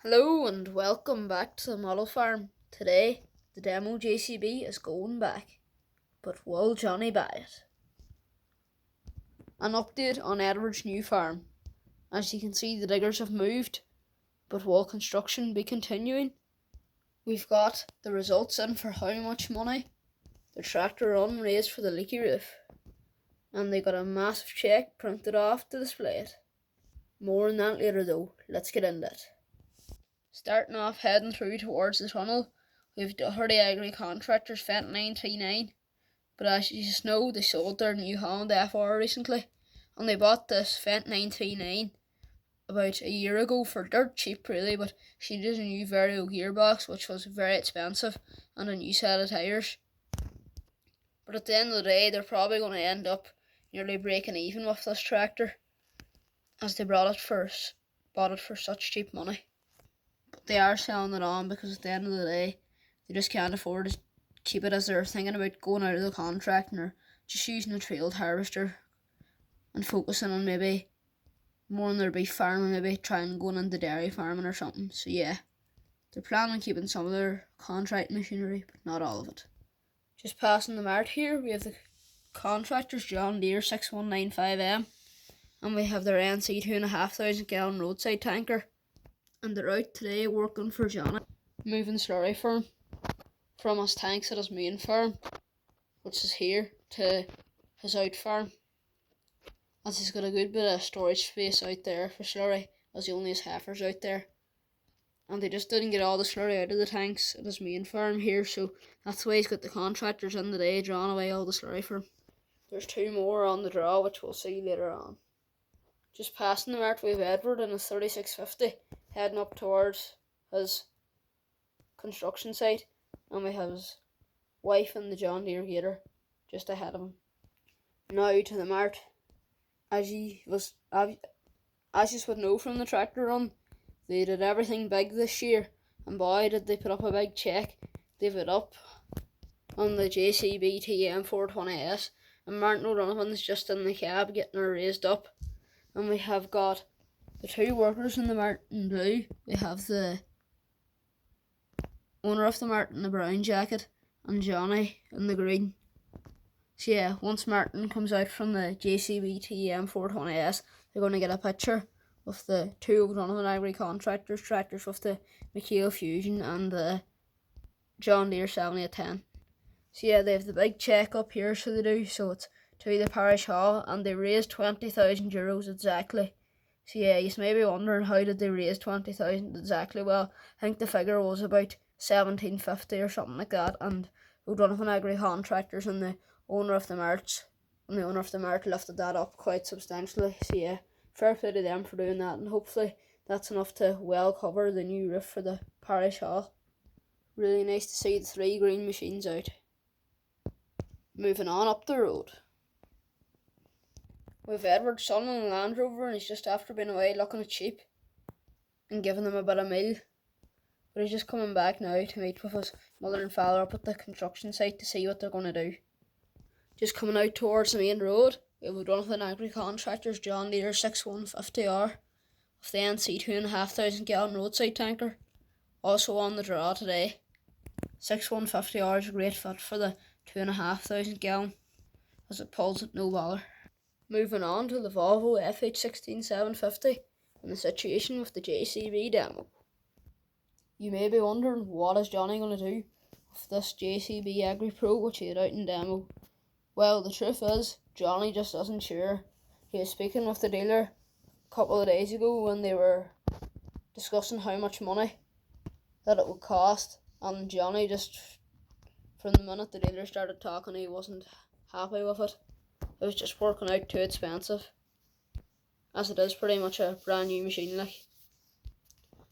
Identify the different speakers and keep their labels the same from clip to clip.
Speaker 1: Hello and welcome back to the model farm. Today, the demo JCB is going back, but will Johnny buy it? An update on Edward's new farm. As you can see, the diggers have moved, but will construction be continuing? We've got the results in for how much money, the tractor run raised for the leaky roof, and they got a massive cheque printed off to display it. More on that later though, let's get into it. Starting off heading through towards the tunnel, we've Doherty Agri Contractors Fendt 939, but as you just know, they sold their New Holland FR recently, and they bought this Fendt 939 about a year ago for dirt cheap really, but she did a new Vario gearbox which was very expensive and a new set of tyres. But at the end of the day, they're probably going to end up nearly breaking even with this tractor, as they bought it for such cheap money. But they are selling it on because at the end of the day, they just can't afford to keep it, as they're thinking about going out of the contract and are just using a trailed harvester and focusing on maybe more on their beef farming, maybe trying going into dairy farming or something. So yeah, they're planning on keeping some of their contract machinery, but not all of it. Just passing the mart here, we have the contractors John Deere 6195M, and we have their NC 2,500 gallon roadside tanker, and they're out today working for Johnny, moving slurry from his tanks at his main farm, which is here, to his out farm, as he's got a good bit of storage space out there for slurry, as he only has heifers out there, and they just didn't get all the slurry out of the tanks at his main farm here, so that's why he's got the contractors in today drawing away all the slurry for him. There's two more on the draw, which we'll see later on. Just passing the mart, we have Edward in his 3650 heading up towards his construction site, and we have his wife and the John Deere Gator just ahead of him. Now to the mart. As you would know from the tractor run, they did everything big this year, and boy did they put up a big check. They've it up on the JCB TM 420S, and Martin O'Donovan's just in the cab getting her raised up. And we have got the two workers in the mart in blue. We have the owner of the mart in the brown jacket and Johnny in the green. So yeah, once Martin comes out from the JCB TM 420S, they're going to get a picture of the two O'Donovan Agri Contractors tractors with the Mikhail Fusion and the John Deere 7810. So yeah, they have the big check up here, so they do. So it's to the parish hall, and they raised €20,000 exactly. So yeah, you may be wondering how did they raise 20,000 exactly. Well, I think the figure was about 1750 or something like that, and O'Donovan Agri Contractors and the owner of the mart lifted that up quite substantially. So yeah, fair play to them for doing that, and hopefully that's enough to well cover the new roof for the parish hall. Really nice to see the three green machines out. Moving on up the road, with Edward son on the Land Rover, and he's just after being away looking at sheep and giving them a bit of meal. But he's just coming back now to meet with his mother and father up at the construction site to see what they're going to do. Just coming out towards the main road, we have O'Donovan Agri Contractors John Deere 6150R with the NC 2,500 gallon roadside tanker, also on the draw today. 6150R is a great fit for the 2,500 gallon, as it pulls at no bother. Moving on to the Volvo FH16750 and the situation with the JCB demo. You may be wondering, what is Johnny going to do with this JCB Agri Pro which he had out in demo? Well, the truth is, Johnny just isn't sure. He was speaking with the dealer a couple of days ago when they were discussing how much money that it would cost, and Johnny just, from the minute the dealer started talking, he wasn't happy with it. It was just working out too expensive, as it is pretty much a brand new machine like.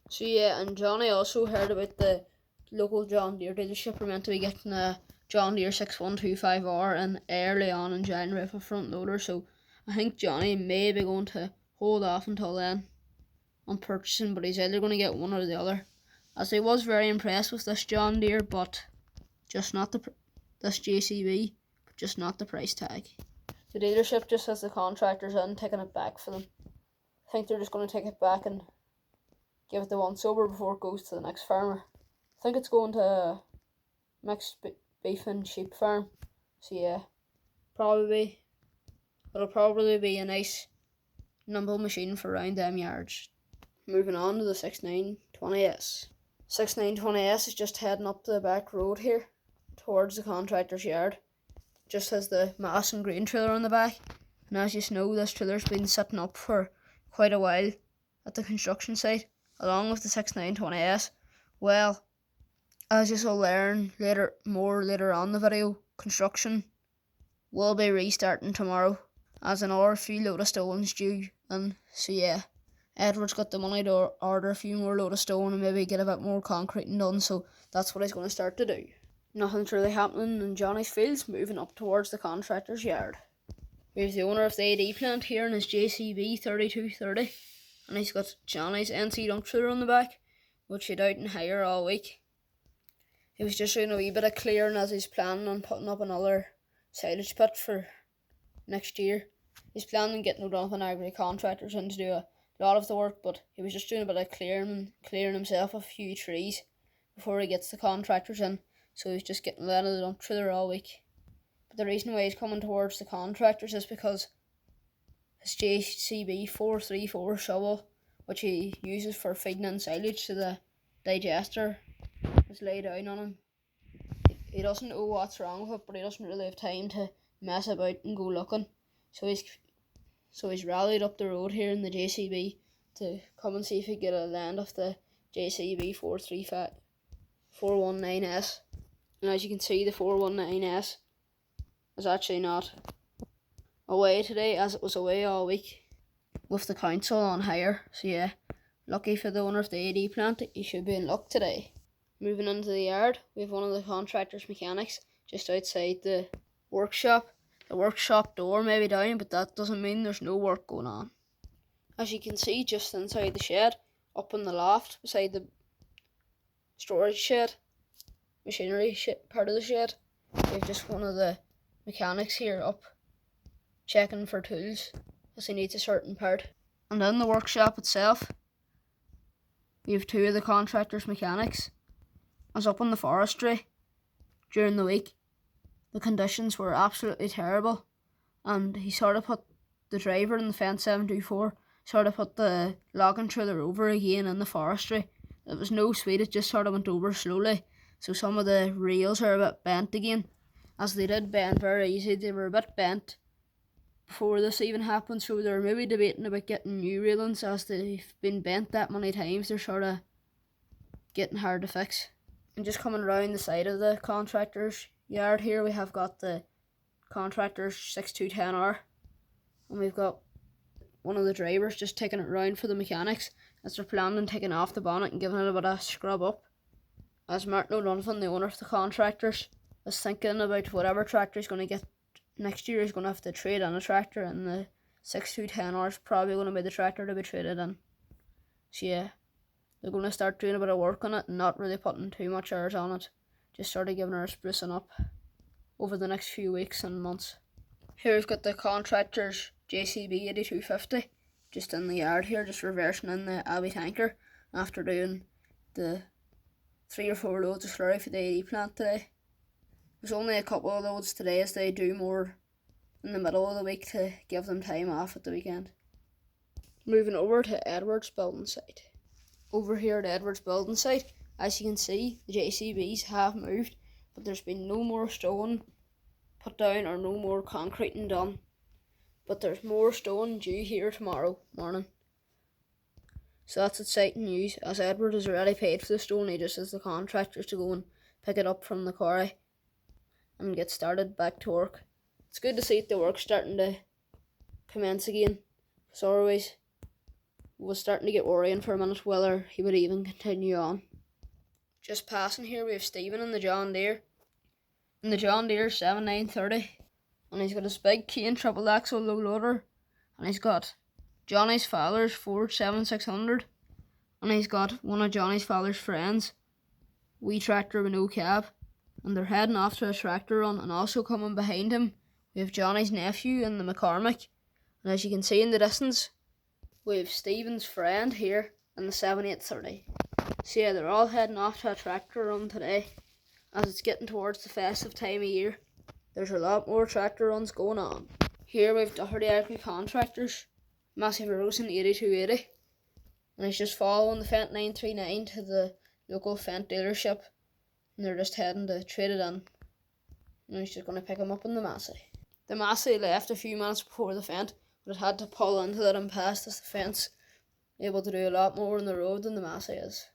Speaker 1: So yeah, and Johnny also heard about the local John Deere dealership are meant to be getting a John Deere 6125R in early on in January with a front loader, so I think Johnny may be going to hold off until then on purchasing, but he's either going to get one or the other, as he was very impressed with this John Deere, but just not this JCB, but just not the price tag. The dealership just has the contractors in taking it back for them. I think they're just going to take it back and give it the once over before it goes to the next farmer. I think it's going to mixed beef and sheep farm. So yeah, it'll probably be a nice nimble machine for around them yards. Moving on to the 6920S. 6920S is just heading up the back road here towards the contractor's yard. Just has the mass and grain trailer on the back, and as you know, this trailer's been sitting up for quite a while at the construction site, along with the 6920S. Well, as you'll learn later on in the video, construction will be restarting tomorrow, as another few load of stone's due, and so yeah, Edward's got the money to order a few more load of stone and maybe get a bit more concrete done, so that's what he's going to start to do. Nothing's really happening in Johnny's fields, moving up towards the contractor's yard. We have the owner of the AD plant here in his JCB 3230, and he's got Johnny's NC dump trailer on the back, which he'd out and hire all week. He was just doing a wee bit of clearing as he's planning on putting up another silage pit for next year. He's planning on getting O'Donovan Agri contractors in to do a lot of the work, but he was just doing a bit of clearing himself a few trees before he gets the contractors in, so he's just getting out of the dump trailer all week. But the reason why he's coming towards the contractors is because his JCB 434 shovel, which he uses for feeding in silage to the digester, is laid down on him. He doesn't know what's wrong with it, but he doesn't really have time to mess about and go looking. So he's rallied up the road here in the JCB to come and see if he can get a land off the JCB 419S. And as you can see, the 419S is actually not away today, as it was away all week with the council on hire. So yeah, lucky for the owner of the AD plant, he should be in luck today. Moving into the yard, we have one of the contractor's mechanics just outside the workshop. The workshop door may be down, but that doesn't mean there's no work going on. As you can see, just inside the shed, up in the loft beside the storage shed, machinery part of the shed, we have just one of the mechanics here up checking for tools as he needs a certain part. And in the workshop itself, we have two of the contractor's mechanics. As up in the forestry during the week, the conditions were absolutely terrible, and he sort of put the driver in the Fendt 724 sort of put the logging trailer over again in the forestry. It was no sweet, it just sort of went over slowly, so some of the rails are a bit bent again, as they did bend very easy. They were a bit bent before this even happened, so they're maybe debating about getting new railings, as they've been bent that many times. They're sort of getting hard to fix. And just coming around the side of the contractor's yard here, we have got the contractor's 6210R, and we've got one of the drivers just taking it round for the mechanics as they're planning on taking off the bonnet and giving it a bit of scrub up, as Martin O'Donovan, the owner of the contractors, is thinking about whatever tractor he's going to get next year. He's going to have to trade in a tractor, and the 6210R is probably going to be the tractor to be traded in. So yeah, they're going to start doing a bit of work on it and not really putting too much hours on it, just sort of giving her a sprucing up over the next few weeks and months. Here we've got the contractor's JCB 8250 just in the yard here, just reversing in the Abbey tanker after doing the 3 or 4 loads of slurry for the AD plant today. There's only a couple of loads today, as they do more in the middle of the week to give them time off at the weekend. Moving over to Edward's building site. Over here at Edward's building site, as you can see, the JCBs have moved, but there's been no more stone put down or no more concreting done. But there's more stone due here tomorrow morning. So that's exciting news, as Edward has already paid for the stone. He just has the contractors to go and pick it up from the quarry and get started back to work. It's good to see the work starting to commence again, because otherwise was starting to get worrying for a minute whether he would even continue on. Just passing here, we have Stephen in the John Deere. In the John Deere 7930. And he's got his big Kane triple axle low loader. And he's got Johnny's father's Ford 7600. And he's got one of Johnny's father's friends, wee tractor with no cab. And they're heading off to a tractor run. And also coming behind him, we have Johnny's nephew in the McCormick. And as you can see in the distance, we have Stephen's friend here and the 7830. So yeah, they're all heading off to a tractor run today, as it's getting towards the festive time of year. There's a lot more tractor runs going on. Here we've Doherty Agri Contractors, Massey Ferguson 8280, and he's just following the Fendt 939 to the local Fendt dealership, and they're just heading to trade it in, and he's just going to pick him up in the Massey. The Massey left a few minutes before the Fendt, but it had to pull into that impasse as the Fendt's able to do a lot more on the road than the Massey is.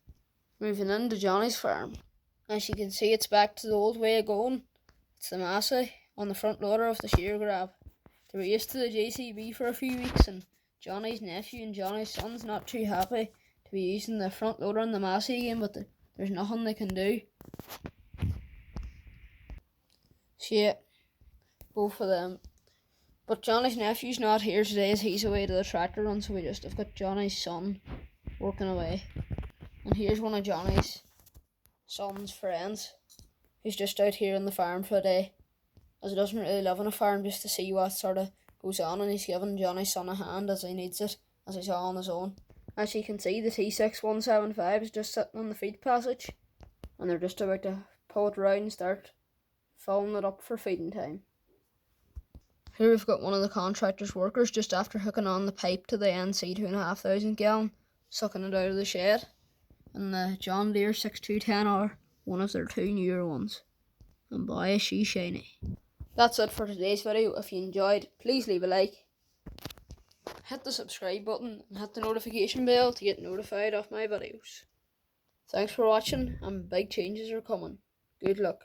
Speaker 1: Moving into Johnny's farm. As you can see, it's back to the old way of going. It's the Massey on the front loader of the shear grab. They were used to the JCB for a few weeks, and Johnny's nephew and Johnny's son's not too happy to be using the front loader on the Massey again, but there's nothing they can do. So yeah, both of them. But Johnny's nephew's not here today as he's away to the tractor run, so we just have got Johnny's son working away. And here's one of Johnny's son's friends who's just out here on the farm for a day, as he doesn't really live on a farm, just to see what sort of goes on, and he's giving Johnny's son a hand as he needs it, as he's all on his own. As you can see, the T6175 is just sitting on the feed passage, and they're just about to pull it around and start filling it up for feeding time. Here we've got one of the contractor's workers just after hooking on the pipe to the NC 2,500 gallon, sucking it out of the shed, and the John Deere 6210R, one of their two newer ones. And boy is she shiny. That's it for today's video. If you enjoyed, please leave a like, hit the subscribe button and hit the notification bell to get notified of my videos. Thanks for watching, and big changes are coming. Good luck.